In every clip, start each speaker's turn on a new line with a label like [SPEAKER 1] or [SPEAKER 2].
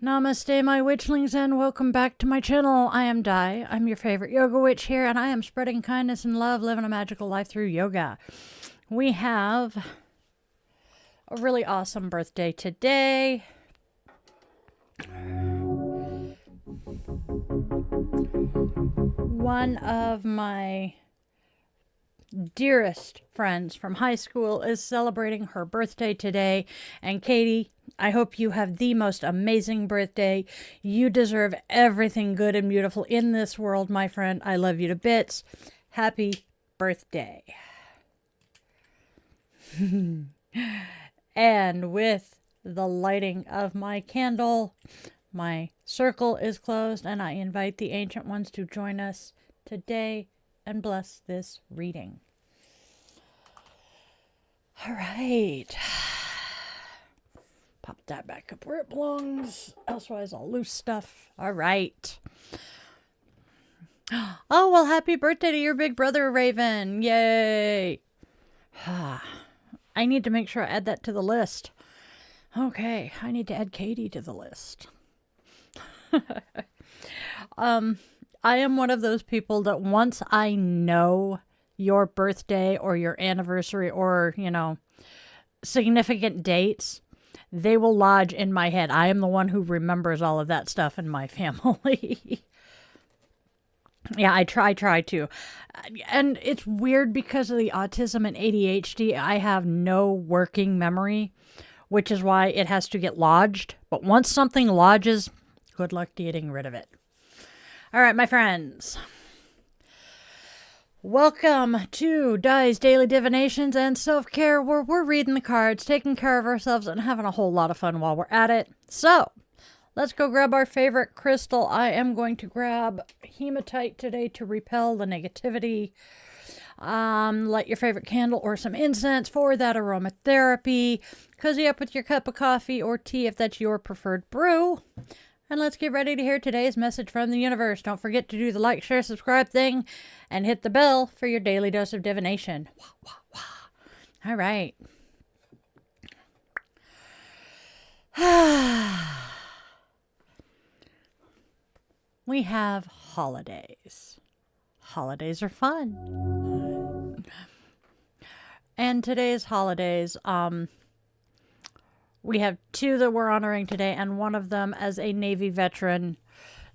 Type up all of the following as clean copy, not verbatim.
[SPEAKER 1] Namaste, my witchlings, and welcome back to my channel. I am Di. I'm your favorite yoga witch here, and I am spreading kindness and love, living a magical life through yoga. We have a really awesome birthday today. One of my dearest friends from high school is celebrating her birthday today, and Katie, I hope you have the most amazing birthday. You deserve everything good and beautiful in this world, my friend. I love you to bits. Happy birthday. And with the lighting of my candle, my circle is closed, and I invite the ancient ones to join us today and bless this reading. All right. Pop that back up where it belongs. Elsewise, I'll lose stuff. All right. Oh, well, happy birthday to your big brother, Raven. Yay. I need to make sure I add that to the list. Okay, I need to add Katie to the list. I am one of those people that once I know your birthday or your anniversary or, significant dates, they will lodge in my head. I am the one who remembers all of that stuff in my family. Yeah, I try to. And it's weird because of the autism and ADHD. I have no working memory, which is why it has to get lodged. But once something lodges, good luck getting rid of it. All right, my friends. Welcome to Di's Daily Divinations and Self-Care, where we're reading the cards, taking care of ourselves, and having a whole lot of fun while we're at it. So, let's go grab our favorite crystal. I am going to grab hematite today to repel the negativity. Light your favorite candle or some incense for that aromatherapy. Cozy up with your cup of coffee or tea if that's your preferred brew. And let's get ready to hear today's message from the universe. Don't forget to do the like, share, subscribe thing and hit the bell for your daily dose of divination. Wah, wah, wah. All right. We have holidays. Holidays are fun. And today's holidays, we have two that we're honoring today, and one of them, as a Navy veteran,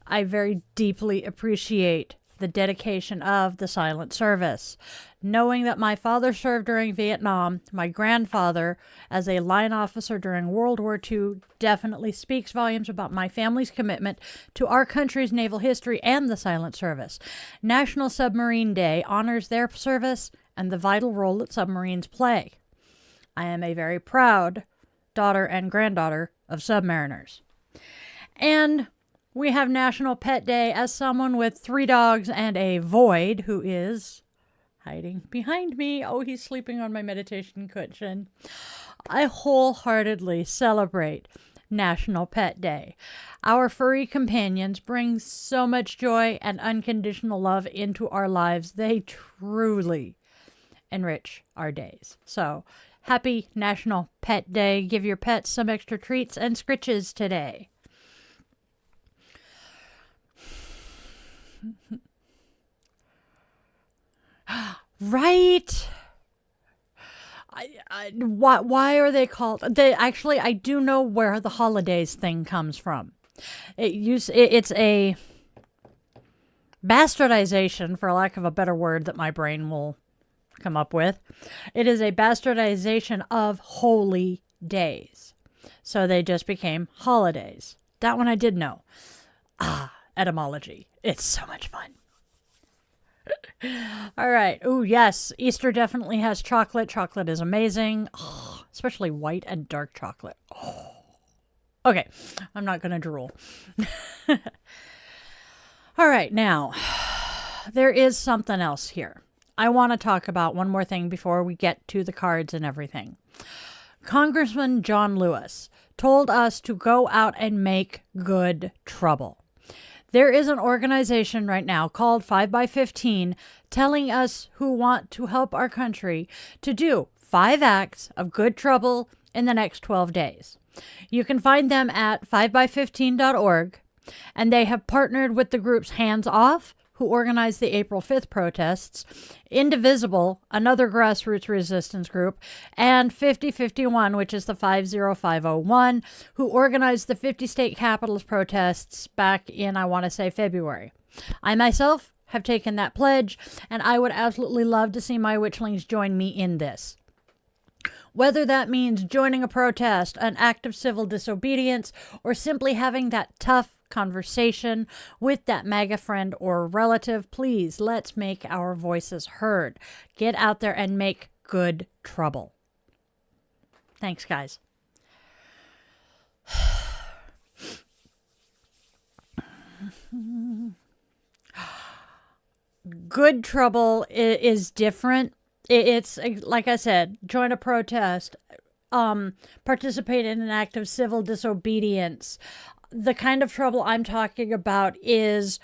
[SPEAKER 1] I very deeply appreciate the dedication of the silent service. Knowing that my father served during Vietnam, my grandfather, as a line officer during World War II, definitely speaks volumes about my family's commitment to our country's naval history and the silent service. National Submarine Day honors their service and the vital role that submarines play. I am a very proud daughter and granddaughter of submariners. And we have National Pet Day, as someone with 3 dogs and a void who is hiding behind me. Oh, he's sleeping on my meditation cushion. I wholeheartedly celebrate National Pet Day. Our furry companions bring so much joy and unconditional love into our lives. They truly enrich our days. So, happy National Pet Day. Give your pets some extra treats and scritches today. Right? Why are they called? Actually, I do know where the holidays thing comes from. It's a bastardization, for lack of a better word, that my brain will come up with. It is a bastardization of holy days. So they just became holidays. That one I did know. Etymology. It's so much fun. All right. Oh, yes. Easter definitely has chocolate. Chocolate is amazing. Oh, especially white and dark chocolate. Oh. Okay. I'm not going to drool. All right. Now, there is something else here. I want to talk about one more thing before we get to the cards and everything. Congressman John Lewis told us to go out and make good trouble. There is an organization right now called 5x15 telling us who want to help our country to do 5 acts of good trouble in the next 12 days. You can find them at 5by15.org, and they have partnered with the groups Hands Off, who organized the April 5th protests, Indivisible, another grassroots resistance group, and 5051, which is the 50501, who organized the 50 state capitals protests back in, I want to say, February. I myself have taken that pledge, and I would absolutely love to see my witchlings join me in this. Whether that means joining a protest, an act of civil disobedience, or simply having that tough conversation with that MAGA friend or relative, please, let's make our voices heard. Get out there and make good trouble. Thanks, guys. Good trouble is different. It's like I said, join a protest, participate in an act of civil disobedience. The kind of trouble I'm talking about is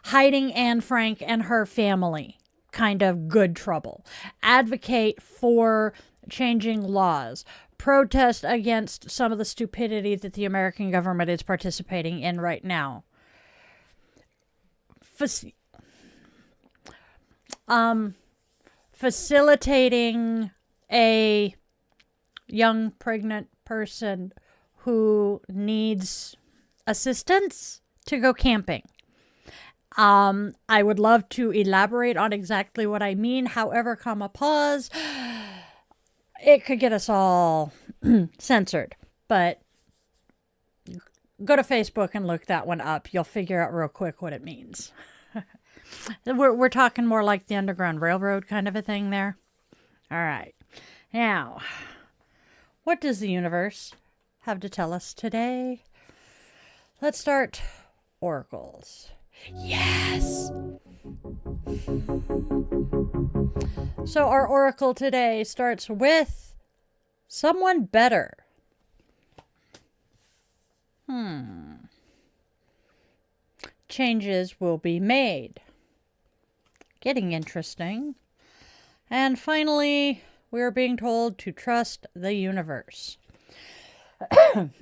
[SPEAKER 1] hiding Anne Frank and her family kind of good trouble. Advocate for changing laws. Protest against some of the stupidity that the American government is participating in right now. Facilitating a young pregnant person who needs assistance to go camping. I would love to elaborate on exactly what I mean. However, pause. It could get us all censored, but go to Facebook and look that one up. You'll figure out real quick what it means. We're talking more like the Underground Railroad kind of a thing there. All right. Now, what does the universe have to tell us today? Let's start oracles. Yes! So our oracle today starts with someone better. Changes will be made. Getting interesting. And finally, we are being told to trust the universe.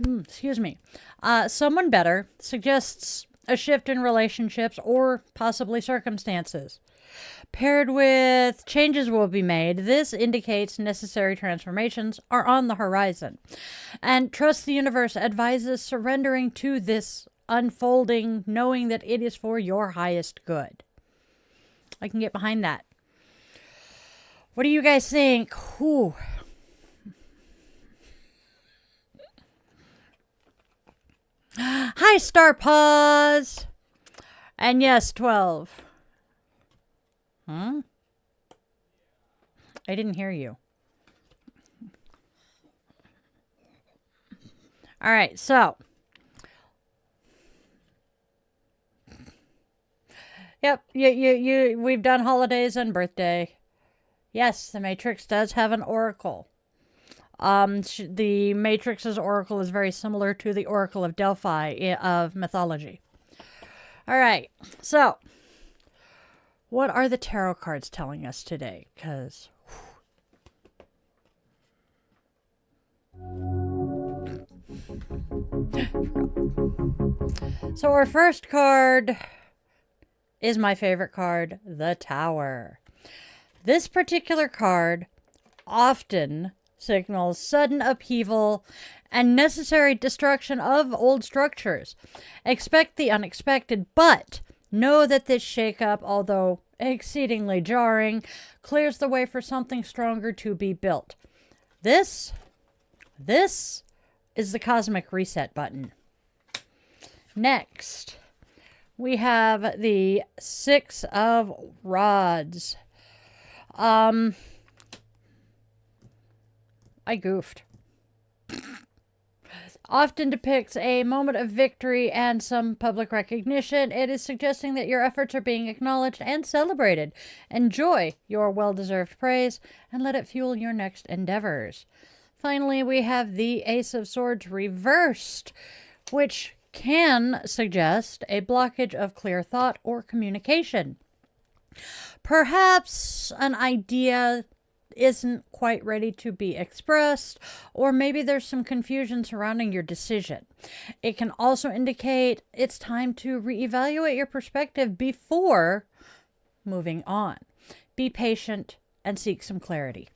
[SPEAKER 1] Excuse me. Someone better suggests a shift in relationships or possibly circumstances. Paired with changes will be made, this indicates necessary transformations are on the horizon. And trust the universe advises surrendering to this unfolding, knowing that it is for your highest good. I can get behind that. What do you guys think? Whew. Hi, Star Paws. And yes, 12. I didn't hear you. All right, so. Yep, we've done holidays and birthday. Yes, the Matrix does have an oracle. The Matrix's oracle is very similar to the Oracle of Delphi of mythology. All right, so what are the tarot cards telling us today? Because so our first card is my favorite card, the Tower. This particular card often signals sudden upheaval and necessary destruction of old structures. Expect the unexpected, but know that this shakeup, although exceedingly jarring, clears the way for something stronger to be built. This is the cosmic reset button. Next, we have the Six of Rods. I goofed. Often depicts a moment of victory and some public recognition. It is suggesting that your efforts are being acknowledged and celebrated. Enjoy your well-deserved praise and let it fuel your next endeavors. Finally, we have the Ace of Swords reversed, which can suggest a blockage of clear thought or communication. Perhaps an idea isn't quite ready to be expressed, or maybe there's some confusion surrounding your decision. It can also indicate it's time to reevaluate your perspective before moving on. Be patient and seek some clarity.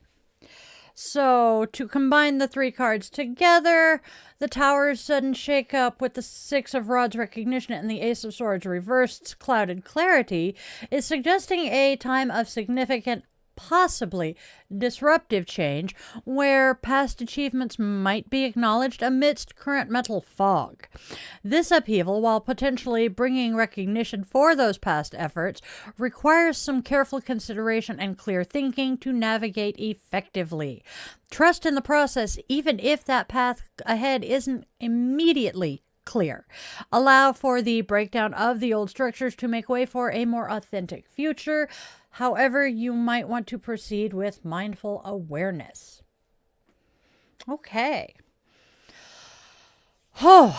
[SPEAKER 1] So, to combine the 3 cards together, the Tower's sudden shakeup with the 6 of Rods recognition and the Ace of Swords reversed clouded clarity is suggesting a time of significant, possibly disruptive change where past achievements might be acknowledged amidst current mental fog. This upheaval, while potentially bringing recognition for those past efforts, requires some careful consideration and clear thinking to navigate effectively. Trust in the process, even if that path ahead isn't immediately clear. Allow for the breakdown of the old structures to make way for a more authentic future. However, you might want to proceed with mindful awareness. Okay. Oh,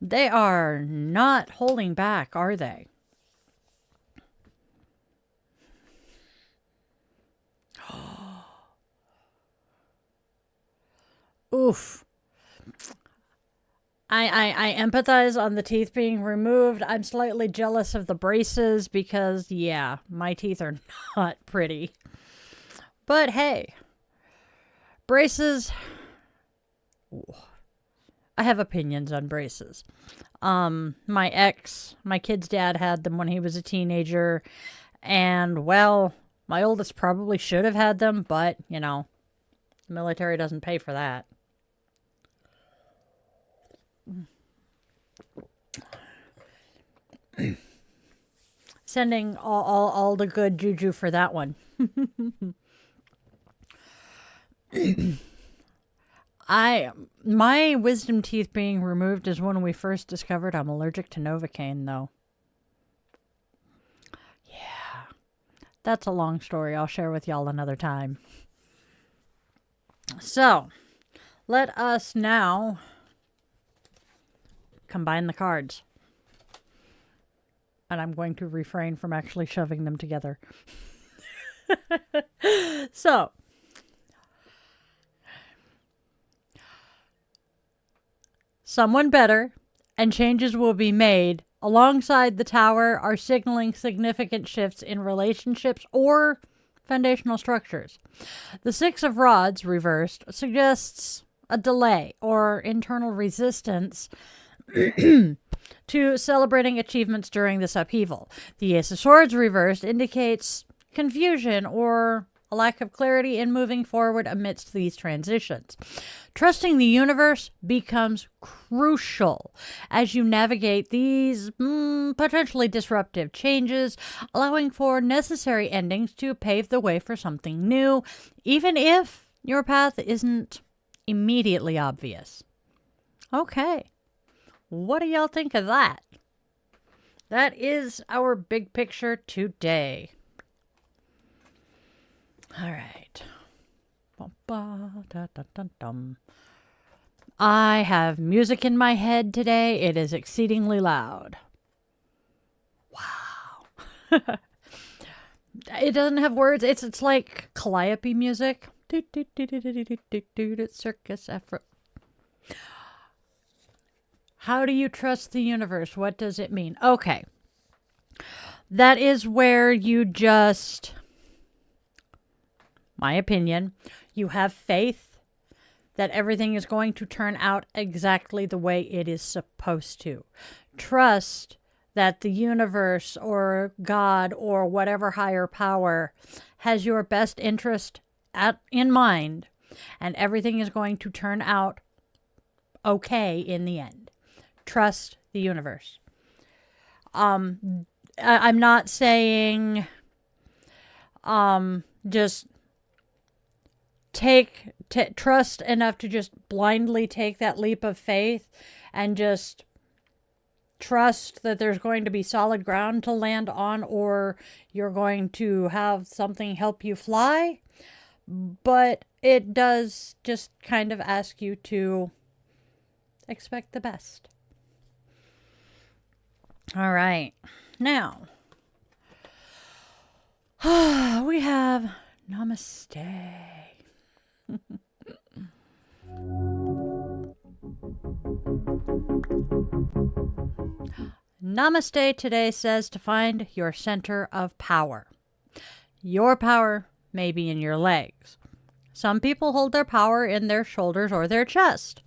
[SPEAKER 1] they are not holding back, are they? Oof. I empathize on the teeth being removed. I'm slightly jealous of the braces because, yeah, my teeth are not pretty. But hey, braces. Ooh, I have opinions on braces. My kid's dad had them when he was a teenager. And, well, my oldest probably should have had them, but, you know, the military doesn't pay for that. Sending all the good juju for that one. My wisdom teeth being removed is when we first discovered I'm allergic to Novocaine, though. Yeah. That's a long story I'll share with y'all another time. So, let us now combine the cards. And I'm going to refrain from actually shoving them together. So, someone better and changes will be made alongside the Tower are signaling significant shifts in relationships or foundational structures. The 6 of Rods reversed suggests a delay or internal resistance to celebrating achievements during this upheaval. The Ace of Swords reversed indicates confusion or a lack of clarity in moving forward amidst these transitions. Trusting the universe becomes crucial as you navigate these potentially disruptive changes, allowing for necessary endings to pave the way for something new, even if your path isn't immediately obvious. Okay. What do y'all think of that? That is our big picture today. All right. I have music in my head today. It is exceedingly loud. Wow. It doesn't have words. It's like calliope music. Circus effort. How do you trust the universe? What does it mean? Okay. That is where you just, my opinion, you have faith that everything is going to turn out exactly the way it is supposed to. Trust that the universe or God or whatever higher power has your best interest in mind, and everything is going to turn out okay in the end. Trust the universe. I'm not saying just trust enough to just blindly take that leap of faith and just trust that there's going to be solid ground to land on, or you're going to have something help you fly. But it does just kind of ask you to expect the best. All right. Now, we have Namaste. Namaste today says to find your center of power. Your power may be in your legs. Some people hold their power in their shoulders or their chest.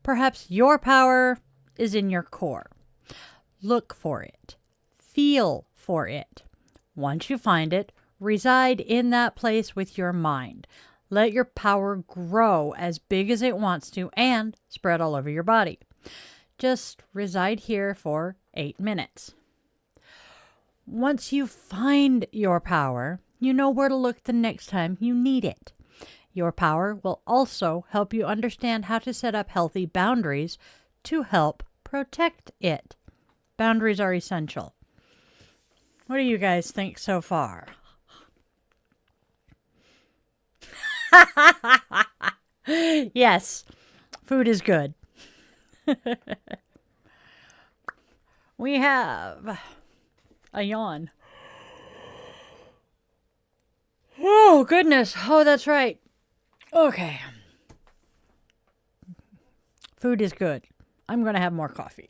[SPEAKER 1] Perhaps your power is in your core. Look for it. Feel for it. Once you find it, reside in that place with your mind. Let your power grow as big as it wants to and spread all over your body. Just reside here for 8 minutes. Once you find your power, you know where to look the next time you need it. Your power will also help you understand how to set up healthy boundaries to help protect it. Boundaries are essential. What do you guys think so far? Yes, food is good. We have a yawn. Oh, goodness. Oh, that's right. Okay. Food is good. I'm going to have more coffee.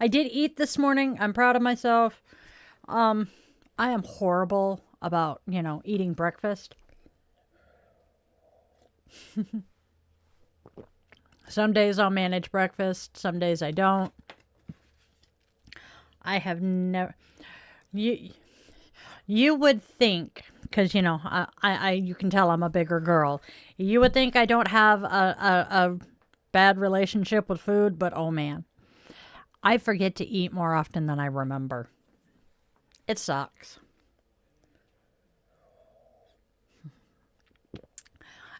[SPEAKER 1] I did eat this morning. I'm proud of myself. I am horrible about, eating breakfast. Some days I'll manage breakfast. Some days I don't. I have never... You would think, because, you can tell I'm a bigger girl. You would think I don't have a bad relationship with food, but oh man. I forget to eat more often than I remember. It sucks.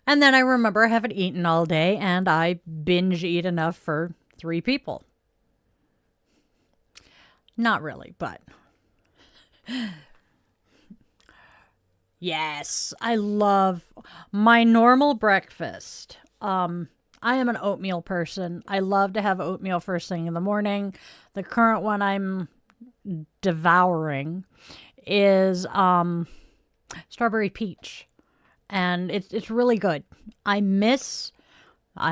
[SPEAKER 1] And then I remember I haven't eaten all day and I binge eat enough for 3 people. Not really, but... Yes, I love my normal breakfast. I am an oatmeal person. I love to have oatmeal first thing in the morning. The current one I'm devouring is strawberry peach. And it's really good. I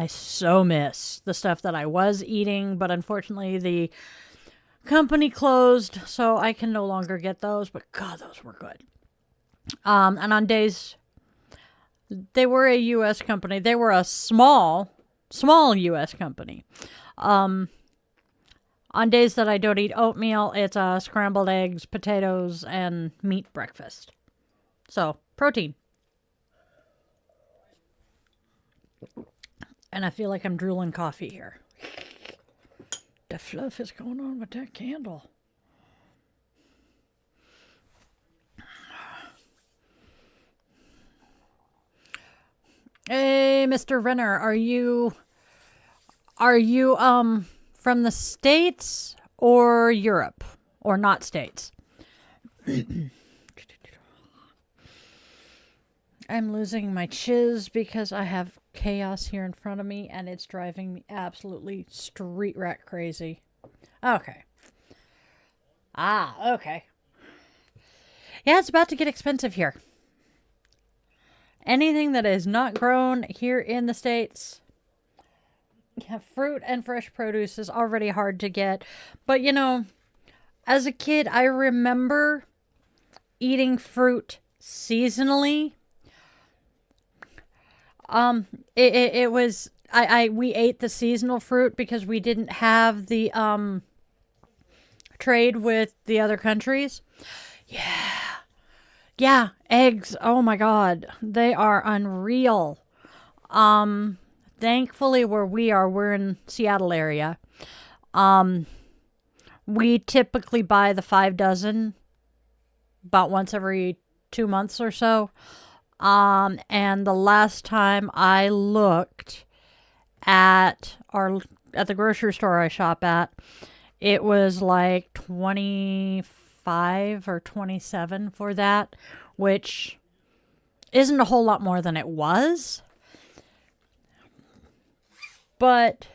[SPEAKER 1] so miss the stuff that I was eating, but unfortunately the company closed, so I can no longer get those, but God, those were good. And on days, they were a U.S. company. They were a small U.S. company. On days that I don't eat oatmeal, it's scrambled eggs, potatoes, and meat breakfast. So, protein. And I feel like I'm drooling coffee here. The fluff is going on with that candle. Hey, Mr. Renner, are you from the States or Europe or not States? I'm losing my chiz because I have chaos here in front of me and it's driving me absolutely street rat crazy. Okay. Okay. Yeah, it's about to get expensive here. Anything that is not grown here in the States, fruit and fresh produce is already hard to get. But, as a kid, I remember eating fruit seasonally. It was, we ate the seasonal fruit because we didn't have the, trade with the other countries. Yeah, eggs. Oh my God. They are unreal. Thankfully where we are, we're in Seattle area. We typically buy the 5 dozen about once every 2 months or so. And the last time I looked at the grocery store I shop at, it was like 25 or 27 for that, which isn't a whole lot more than it was. But,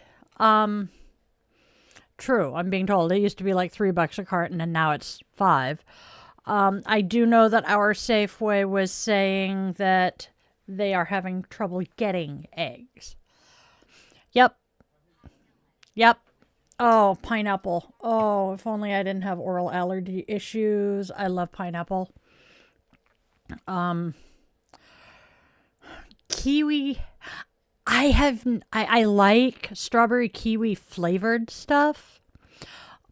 [SPEAKER 1] true, I'm being told it used to be like $3 a carton and now it's $5. I do know that our Safeway was saying that they are having trouble getting eggs. Yep. Yep. Oh, pineapple. Oh, if only I didn't have oral allergy issues. I love pineapple. Kiwi. I like strawberry kiwi flavored stuff,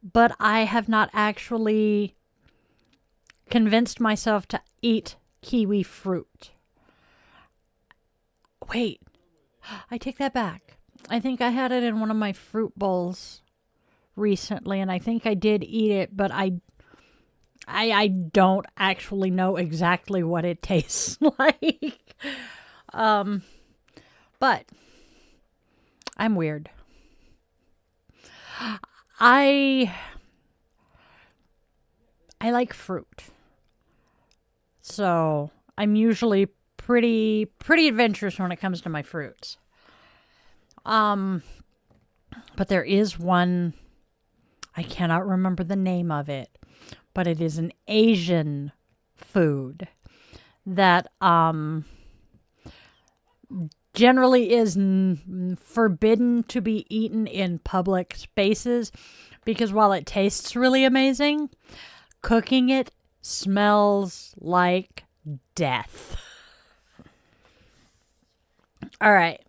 [SPEAKER 1] but I have not actually convinced myself to eat kiwi fruit. Wait, I take that back. I think I had it in one of my fruit bowls recently, and I think I did eat it, but I don't actually know exactly what it tastes like. But I'm weird. I like fruit. So I'm usually pretty adventurous when it comes to my fruits. But there is one, I cannot remember the name of it, but it is an Asian food that generally is forbidden to be eaten in public spaces because while it tastes really amazing, cooking it smells like death. All right.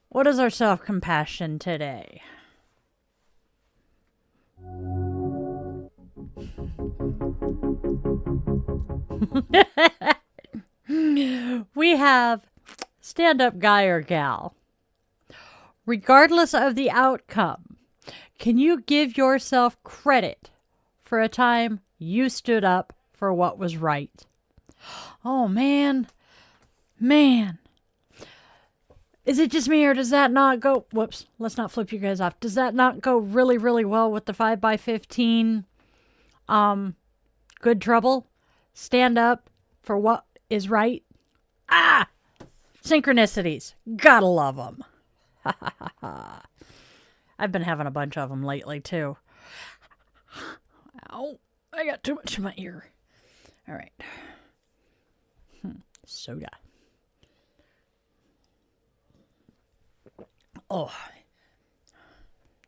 [SPEAKER 1] What is our self-compassion today? We have stand-up guy or gal. Regardless of the outcome, can you give yourself credit for a time you stood up for what was right? Oh, man. Is it just me or does that not go... Whoops, let's not flip you guys off. Does that not go really, really well with the 5x15 good trouble? Stand up for what is right? Ah! Synchronicities. Gotta love them. I've been having a bunch of them lately, too. Ow. I got too much in my ear. All right. Soda. Oh.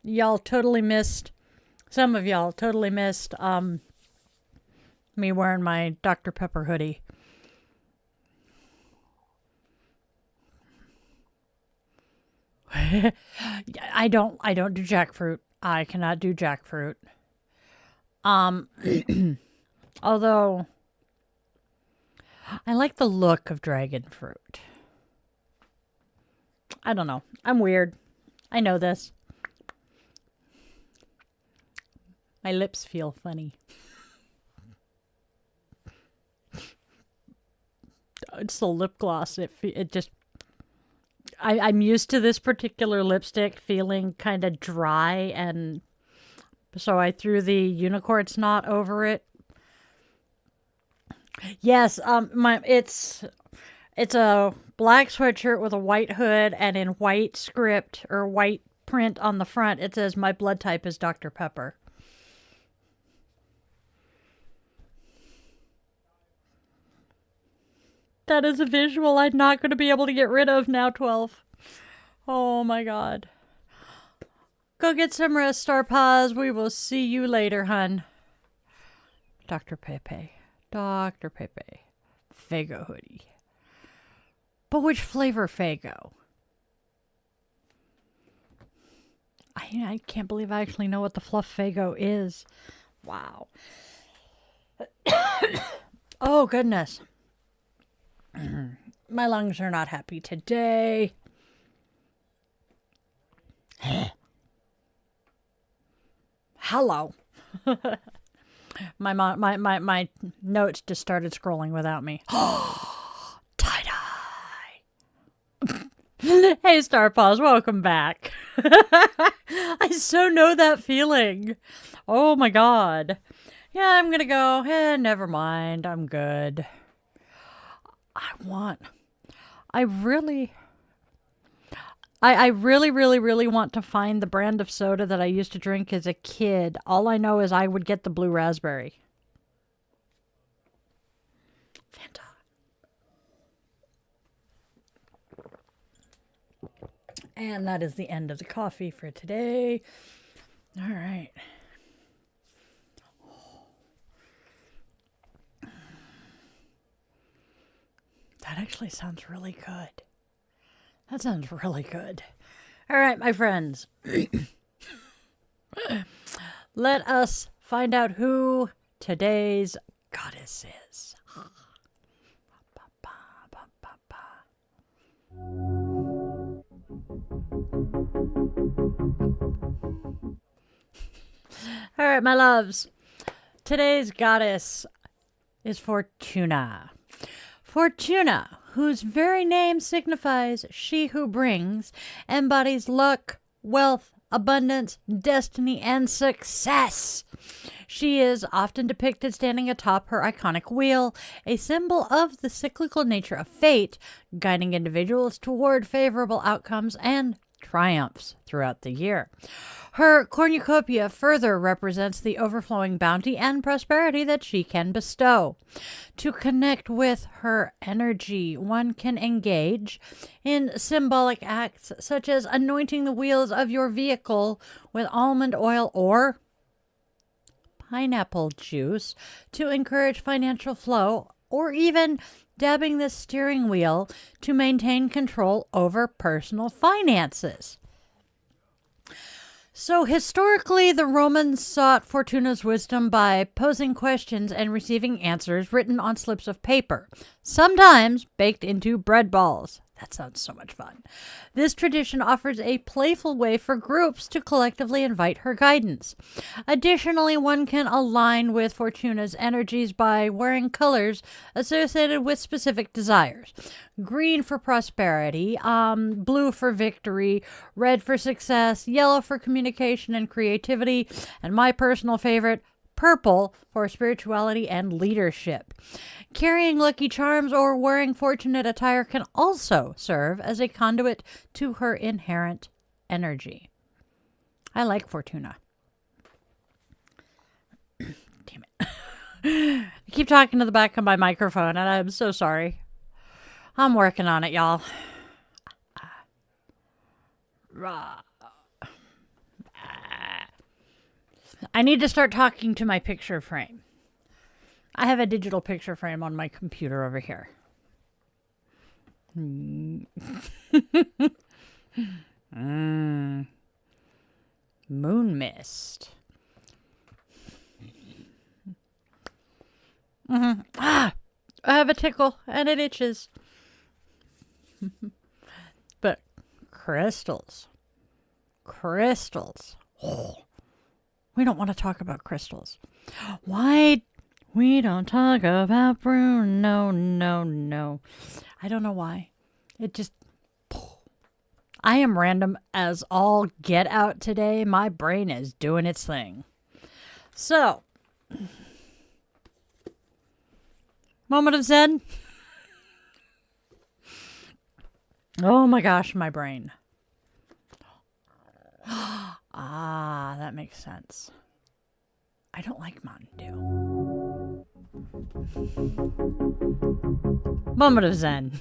[SPEAKER 1] Y'all totally missed. Some of y'all totally missed me wearing my Dr. Pepper hoodie. I don't do jackfruit. I cannot do jackfruit. Although I like the look of dragon fruit. I don't know. I'm weird. I know this. My lips feel funny. It's the lip gloss. It just... I'm used to this particular lipstick feeling kind of dry, and so I threw the unicorn snot over it. Yes, it's a black sweatshirt with a white hood, and in white script or white print on the front, it says, "My blood type is Dr. Pepper." That is a visual I'm not going to be able to get rid of now, 12. Oh my god. Go get some rest, Star Paws. We will see you later, hun. Dr. Pepe. Dr. Pepe. Fago hoodie. But which flavor Fago? I can't believe I actually know what the fluff Fago is. Wow. Oh, goodness. My lungs are not happy today. Hello. My notes just started scrolling without me. Tie-dye. Hey, Star Paws, welcome back. I so know that feeling. Oh my god. Yeah, I'm gonna go. Never mind. I'm good. I really want to find the brand of soda that I used to drink as a kid. All I know is I would get the blue raspberry. And that is the end of the coffee for today. All right. That actually sounds really good. That sounds really good. All right, my friends. Let us find out who today's goddess is. All right, my loves. Today's goddess is Fortuna. Fortuna, whose very name signifies she who brings, embodies luck, wealth, abundance, destiny, and success. She is often depicted standing atop her iconic wheel, a symbol of the cyclical nature of fate, guiding individuals toward favorable outcomes and triumphs throughout the year. Her cornucopia further represents the overflowing bounty and prosperity that she can bestow. To connect with her energy, one can engage in symbolic acts such as anointing the wheels of your vehicle with almond oil or pineapple juice to encourage financial flow, or even dabbing the steering wheel to maintain control over personal finances. So historically, the Romans sought Fortuna's wisdom by posing questions and receiving answers written on slips of paper, sometimes baked into bread balls. That sounds so much fun. This tradition offers a playful way for groups to collectively invite her guidance. Additionally, one can align with Fortuna's energies by wearing colors associated with specific desires. Green for prosperity, blue for victory, red for success, yellow for communication and creativity, and my personal favorite, purple for spirituality and leadership. Carrying lucky charms or wearing fortunate attire can also serve as a conduit to her inherent energy. I like Fortuna. Damn it. I keep talking to the back of my microphone, and I'm so sorry. I'm working on it, y'all. I need to start talking to my picture frame. I have a digital picture frame on my computer over here. Moon mist. I have a tickle and it itches. But crystals. Oh, we don't want to talk about crystals. Why? We don't talk about Bruno. No. I don't know why. It just... I am random as all get out today. My brain is doing its thing. So, moment of Zen. Oh my gosh, my brain. Ah, that makes sense. I don't like Mountain Dew. Moment of Zen.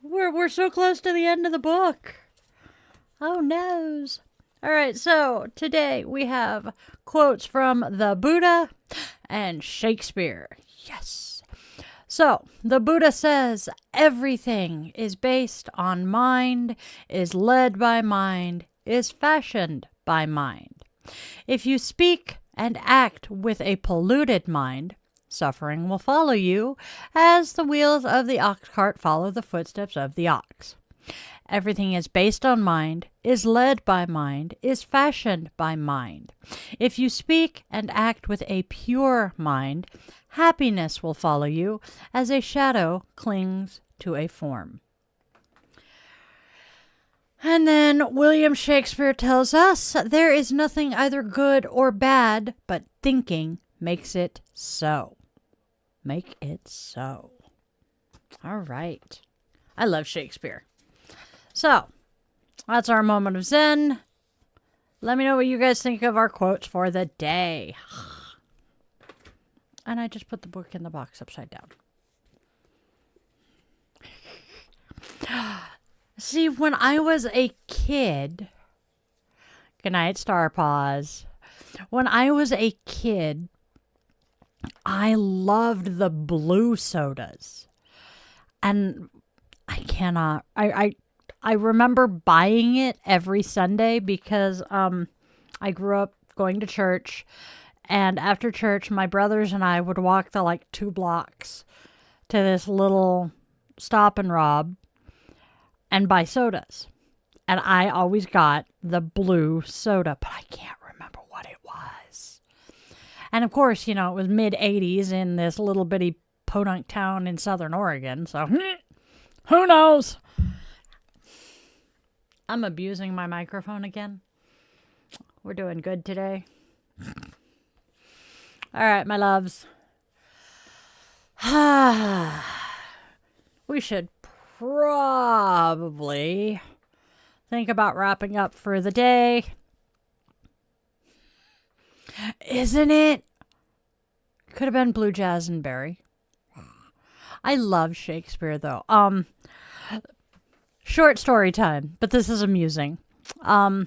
[SPEAKER 1] We're so close to the end of the book. Oh noes. All right, so today we have quotes from the Buddha and Shakespeare. Yes. So the Buddha says, everything is based on mind, is led by mind, is fashioned by mind. If you speak and act with a polluted mind, suffering will follow you, as the wheels of the ox cart follow the footsteps of the ox. Everything is based on mind, is led by mind, is fashioned by mind. If you speak and act with a pure mind, happiness will follow you, as a shadow clings to a form. And then William Shakespeare tells us, there is nothing either good or bad, but thinking makes it so. Make it so. All right. I love Shakespeare. So, that's our moment of Zen. Let me know what you guys think of our quotes for the day. And I just put the book in the box upside down. See, when I was a kid, good night, Star Paws. When I was a kid, I loved the blue sodas. And I remember buying it every Sunday because I grew up going to church, and after church my brothers and I would walk the 2 blocks to this little Stop and Rob and buy sodas. And I always got the blue soda, but I can't remember what it was. And of course, it was mid-'80s in this little bitty podunk town in Southern Oregon, so who knows? I'm abusing my microphone again. We're doing good today. All right, my loves. We should probably think about wrapping up for the day. Isn't it? Could have been Blue Jazz and Berry. I love Shakespeare, though. Short story time, but this is amusing. I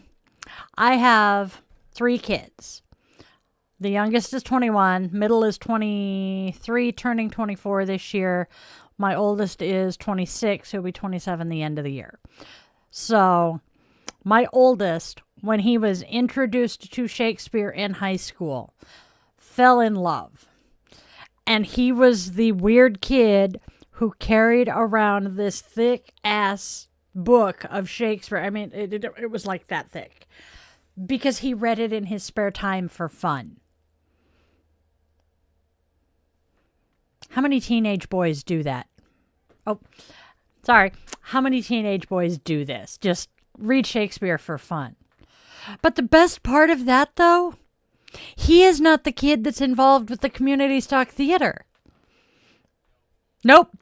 [SPEAKER 1] have 3 kids. The youngest is 21, middle is 23, turning 24 this year. My oldest is 26, he'll be 27 the end of the year. So, my oldest, when he was introduced to Shakespeare in high school, fell in love. And he was the weird kid who carried around this thick-ass book of Shakespeare. I mean, it was like that thick. Because he read it in his spare time for fun. How many teenage boys do that? Oh, sorry. How many teenage boys do this? Just read Shakespeare for fun. But the best part of that, though, he is not the kid that's involved with the community stock theater. Nope.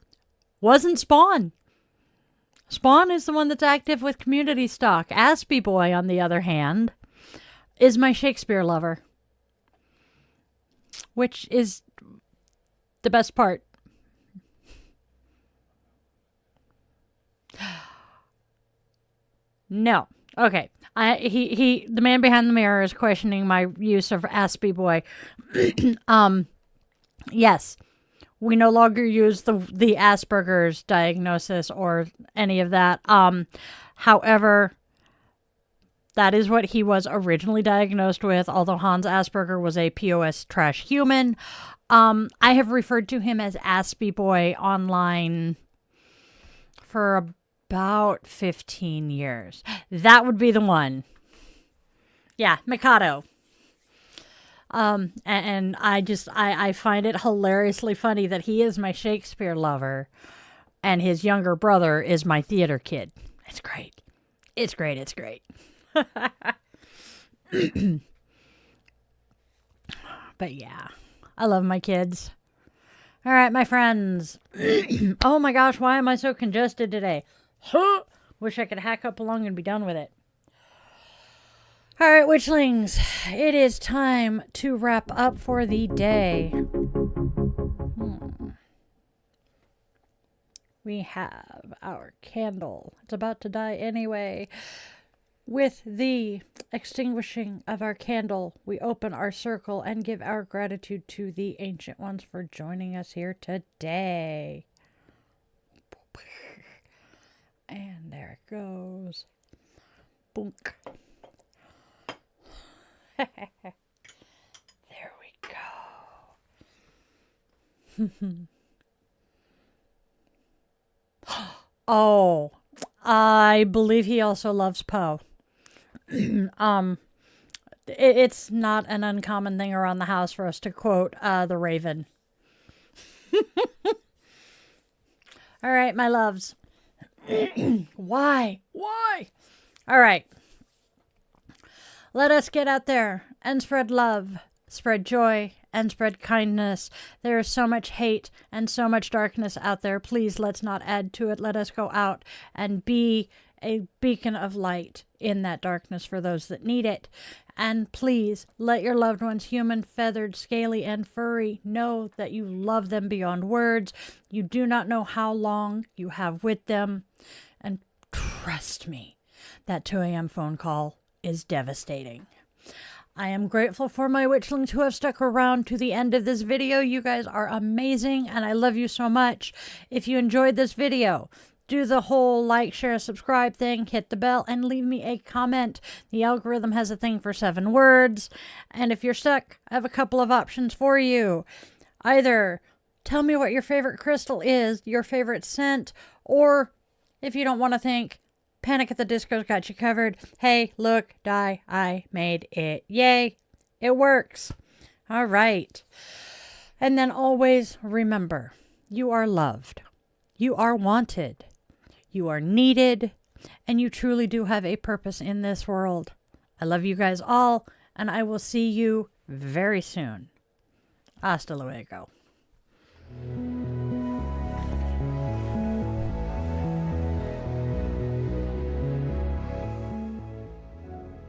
[SPEAKER 1] Wasn't Spawn. Spawn is the one that's active with community stock. Aspie Boy, on the other hand, is my Shakespeare lover. Which is the best part. No. Okay. The man behind the mirror is questioning my use of Aspie Boy. Yes. We no longer use the Asperger's diagnosis or any of that. However, that is what he was originally diagnosed with, although Hans Asperger was a POS trash human. I have referred to him as Aspie Boy online for about 15 years. That would be the one. Yeah, Mikado. And I find it hilariously funny that he is my Shakespeare lover and his younger brother is my theater kid. It's great. It's great. It's great. But yeah, I love my kids. All right, my friends. Oh my gosh, why am I so congested today? Wish I could hack up a lung and be done with it. All right, Witchlings, it is time to wrap up for the day. We have our candle. It's about to die anyway. With the extinguishing of our candle, we open our circle and give our gratitude to the ancient ones for joining us here today. And there it goes. Boonk. There we go. Oh, I believe he also loves Poe. It's not an uncommon thing around the house for us to quote the Raven. All right, my loves. Why? All right. Let us get out there and spread love, spread joy, and spread kindness. There is so much hate and so much darkness out there. Please, let's not add to it. Let us go out and be a beacon of light in that darkness for those that need it. And please, let your loved ones, human, feathered, scaly, and furry, know that you love them beyond words. You do not know how long you have with them. And trust me, that 2 a.m. phone call is devastating. I am grateful for my witchlings who have stuck around to the end of this video. You guys are amazing, and I love you so much. If you enjoyed this video, do the whole like, share, subscribe thing, hit the bell, and leave me a comment. The algorithm has a thing for 7 words. And if you're stuck, I have a couple of options for you. Either tell me what your favorite crystal is, your favorite scent, or if you don't want to think, Panic at the Disco's got you covered. Hey, look, I made it. Yay. It works. All right. And then always remember, you are loved. You are wanted. You are needed. And you truly do have a purpose in this world. I love you guys all, and I will see you very soon. Hasta luego.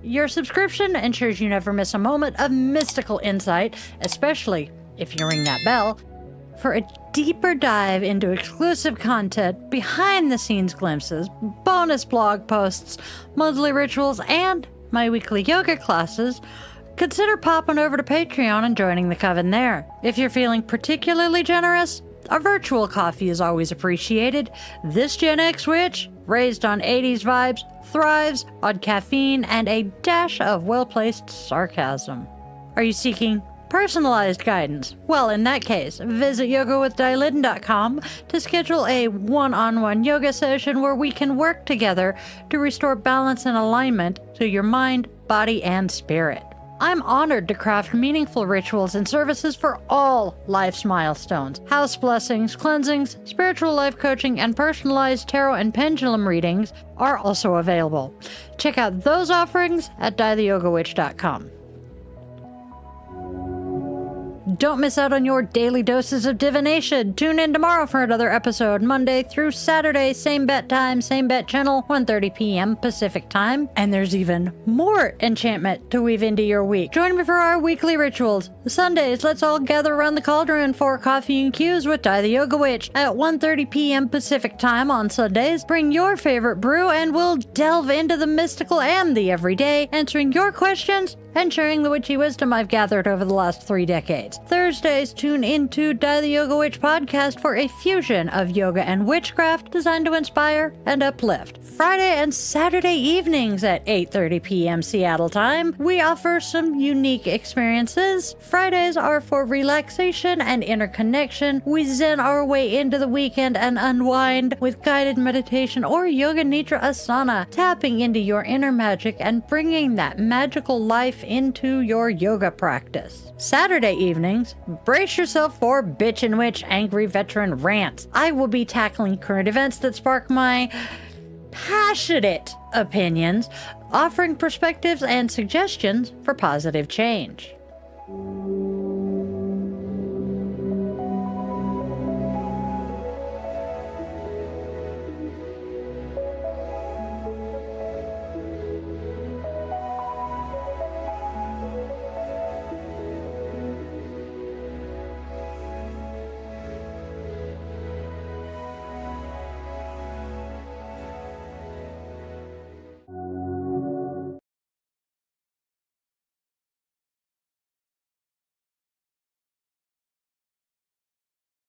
[SPEAKER 1] Your subscription ensures you never miss a moment of mystical insight, especially if you ring that bell, for a deeper dive into exclusive content, behind-the-scenes glimpses, bonus blog posts, monthly rituals, and my weekly yoga classes. Consider popping over to Patreon and joining the coven there. If you're feeling particularly generous, a virtual coffee is always appreciated. This Gen X witch, raised on 80s vibes, thrives on caffeine and a dash of well-placed sarcasm. Are you seeking personalized guidance? Well, in that case, visit yogawithdilyn.com to schedule a one-on-one yoga session where we can work together to restore balance and alignment to your mind, body, and spirit. I'm honored to craft meaningful rituals and services for all life's milestones. House blessings, cleansings, spiritual life coaching, and personalized tarot and pendulum readings are also available. Check out those offerings at dietheyogawitch.com. Don't miss out on your daily doses of divination. Tune in tomorrow for another episode, Monday through Saturday, same bat time, same bat channel, 1:30 p.m. Pacific time. And there's even more enchantment to weave into your week. Join me for our weekly rituals. Sundays, let's all gather around the cauldron for coffee and cues with Di the Yoga Witch at 1:30 p.m. Pacific time on Sundays. Bring your favorite brew and we'll delve into the mystical and the everyday, answering your questions and sharing the witchy wisdom I've gathered over the last 3 decades. Thursdays, tune into Di the Yoga Witch podcast for a fusion of yoga and witchcraft designed to inspire and uplift. Friday and Saturday evenings at 8:30 p.m. Seattle time, we offer some unique experiences. Fridays are for relaxation and inner connection. We zen our way into the weekend and unwind with guided meditation or yoga nidra asana, tapping into your inner magic and bringing that magical life into your yoga practice. Saturday evenings, brace yourself for Bitch and Witch Angry Veteran Rants. I will be tackling current events that spark my passionate opinions, offering perspectives and suggestions for positive change.